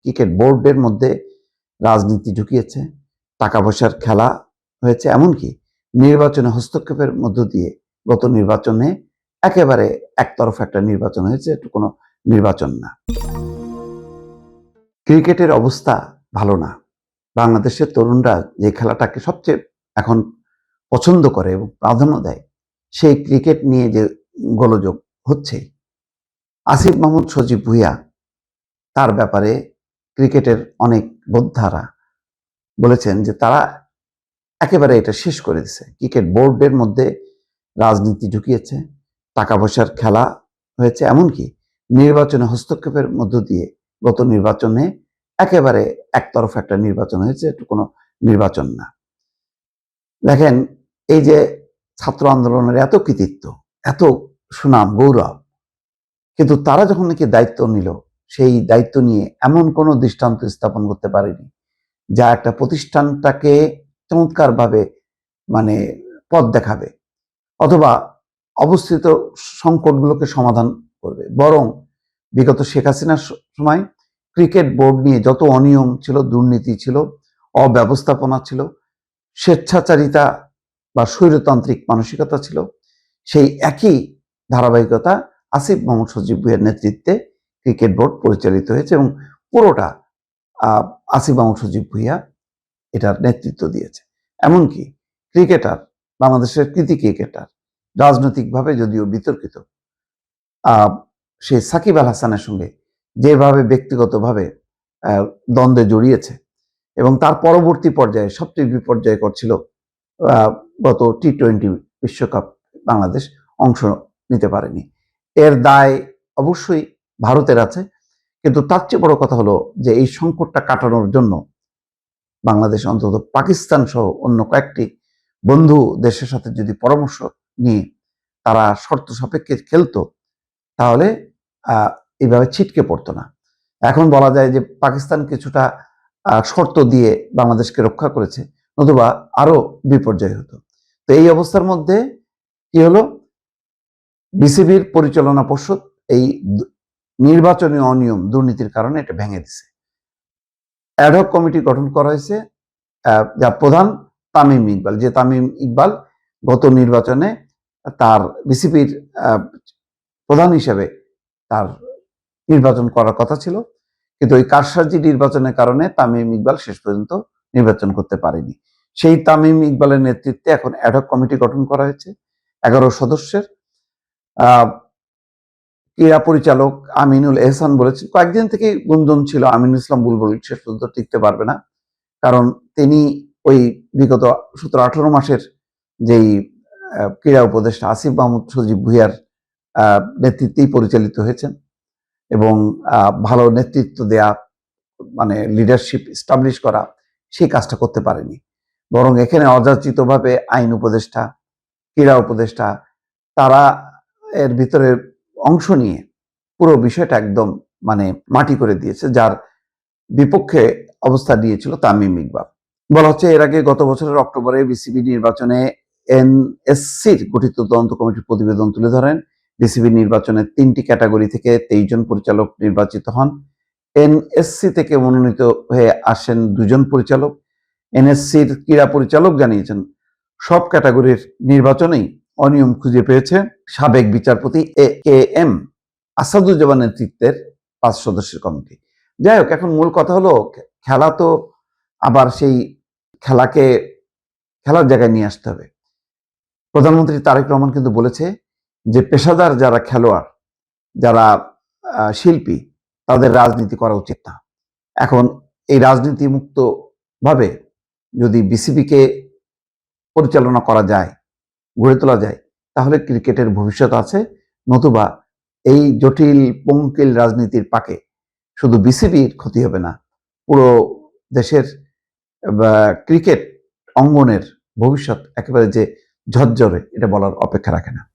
Cricket বোর্ডের মধ্যে রাজনীতি ঢুকিয়েছে, টাকা পয়সার খেলা হয়েছে, এমনকি নির্বাচনে হস্তক্ষেপের মধ্য দিয়ে গত নির্বাচনে একেবারে একতরফা একটা নির্বাচন হয়েছে, এটা কোনো নির্বাচন না। ক্রিকেটের অবস্থা ভালো না। বাংলাদেশের তরুণরা যে খেলাটাকে সবচেয়ে এখন পছন্দ করে এবং প্রাধান্য দেয়, সেই ক্রিকেট নিয়ে যে গোলযোগ হচ্ছে, আসিফ মাহমুদ সজীব ভুঁইয়া তার ব্যাপারে ক্রিকেটের অনেক বোদ্ধারা বলেছেন যে তারা একেবারে এটা শেষ করে দিছে। ক্রিকেট বোর্ডের মধ্যে রাজনীতি ঢুকিয়েছে, টাকা পয়সার খেলা হয়েছে, এমনকি নির্বাচনে হস্তক্ষেপের মধ্য দিয়ে গত নির্বাচনে একেবারে একতরফা একটা নির্বাচন হয়েছে, এটা কোনো নির্বাচন না। দেখেন, এই যে ছাত্র আন্দোলনের এত কৃতিত্ব, এত সুনাম, গৌরব, কিন্তু তারা যখন নাকি দায়িত্ব নিল, সেই দায়িত্ব নিয়ে এমন কোনো দৃষ্টান্ত স্থাপন করতে পারেনি যা একটা প্রতিষ্ঠানটাকে চমৎকারভাবে মানে পথ দেখাবে অথবা অবস্থিত সংকটগুলোকে সমাধান করবে। বরং বিগত শেখ হাসিনার সময় ক্রিকেট বোর্ড নিয়ে যত অনিয়ম ছিল, দুর্নীতি ছিল, অব্যবস্থাপনা ছিল, স্বেচ্ছাচারিতা বা স্বৈরতান্ত্রিক মানসিকতা ছিল, সেই একই ধারাবাহিকতা আসিফ মাহমুদ সজীব ভুঁইয়ার নেতৃত্বে ক্রিকেট বোর্ড পরিচালিত হয়েছে এবং পুরোটা আসিফ মাহমুদ সজীব ভুঁইয়া এটার নেতৃত্ব দিয়েছে। এমনকি ক্রিকেটার, বাংলাদেশের কৃতি ক্রিকেটার, রাজনৈতিকভাবে যদিও বিতর্কিত, সে সাকিব আল হাসানের সঙ্গে যেভাবে ব্যক্তিগতভাবে দ্বন্দ্বে জড়িয়েছে এবং তার পরবর্তী পর্যায়ে সবচেয়ে বিপর্যয়কর ছিল গত টি-20 বিশ্বকাপ বাংলাদেশ অংশ নিতে পারেনি। এর দায় অবশ্যই ভারতের আছে, কিন্তু তার চেয়ে বড় কথা হলো যে এই সংকটটা কাটানোর জন্য বাংলাদেশ অন্তত পাকিস্তান সহ অন্য কয়েকটি বন্ধু দেশের সাথে যদি পরামর্শ নিয়ে তারা শর্ত সাপেক্ষে খেলতো, তাহলে এইভাবে ছিটকে পড়তো না। এখন বলা যায় যে পাকিস্তান কিছুটা শর্ত দিয়ে বাংলাদেশকে রক্ষা করেছে, নতুবা আরো বিপর্যয় হতো। তো এই অবস্থার মধ্যে কি হলো, বিসিবির পরিচালনা পর্ষদ এই নির্বাচনী অনিয়ম, দুর্নীতির কারণে এটা ভেঙে দিছে। অ্যাডহক কমিটি গঠন করা হয়েছে, যার প্রধান তামিম ইকবাল, যে তামিম ইকবাল গত নির্বাচনে তার বিসিবির প্রধান হিসেবে তার নির্বাচন করার কথা ছিল, কিন্তু ওই কারসাজি নির্বাচনের কারণে তামিম ইকবাল শেষ পর্যন্ত নির্বাচন করতে পারেনি। সেই তামিম ইকবালের নেতৃত্বে এখন অ্যাডহক কমিটি গঠন করা হয়েছে 11 সদস্যের। ক্রীড়া পরিচালক আমিনুল এহসান বলেছেন, কয়েকদিন থেকে গুঞ্জন ছিল আমিনুল ইসলাম বুলবুল শেষ পর্যন্ত টিকতে পারবে না, কারণ তিনি ওই বিগত 17-18 মাসের যেই ক্রীড়া উপদেষ্টা আসিফ মাহমুদ সজীব ভুঁইয়ার নেতৃত্বেই পরিচালিত হয়েছেন এবং ভালো নেতৃত্ব দেয়া, মানে লিডারশিপ এস্টাবলিশ করা, সেই কাজটা করতে পারেনি। বরং এখানে অযাচিতভাবে আইন উপদেষ্টা, ক্রীড়া উপদেষ্টা, তারা এর ভিতরে অংশ নিয়ে পুরো বিষয়টা একদম মানে মাটি করে দিয়েছে, যার বিপক্ষে অবস্থা নিয়েছিল তামিম ইকবাল। বলা হচ্ছে এর আগে গত বছরের অক্টোবরে বিসিবি নির্বাচনে এনএসসির গঠিত তদন্ত কমিটির প্রতিবেদন তুলে ধরেন। বিসিবি নির্বাচনের 3টি ক্যাটাগরি থেকে 23 জন পরিচালক নির্বাচিত হন। এনএসসি থেকে মনোনীত হয়ে আসেন 2 জন পরিচালক। এনএসসির ক্রীড়া পরিচালক জানিয়েছেন, সব ক্যাটাগরির নির্বাচনেই অনিয়ম খুঁজে পেয়েছে সাবেক বিচারপতি এ.কে.এম. আসাদুজ্জামান নেতৃত্বের 5 সদস্যের কমিটি। যাই হোক, এখন মূল কথা হলো খেলা তো আবার সেই খেলাকে খেলার জায়গায় নিয়ে আসতে হবে। প্রধানমন্ত্রী তারেক রহমান কিন্তু বলেছে যে পেশাদার যারা খেলোয়াড়, যারা শিল্পী, তাদের রাজনীতি করা উচিত না। এখন এই রাজনীতি মুক্ত ভাবে যদি বিসিবিকে পরিচালনা করা যায়, গড়ে তোলা যায়, তাহলে ক্রিকেটের ভবিষ্যৎ আছে। নতুবা এই জটিল পঙ্কিল রাজনীতির পাকে শুধু বিসিবির ক্ষতি হবে না, পুরো দেশের ক্রিকেট অঙ্গনের ভবিষ্যৎ একেবারে যে ঝরঝরে, এটা বলার অপেক্ষা রাখে না।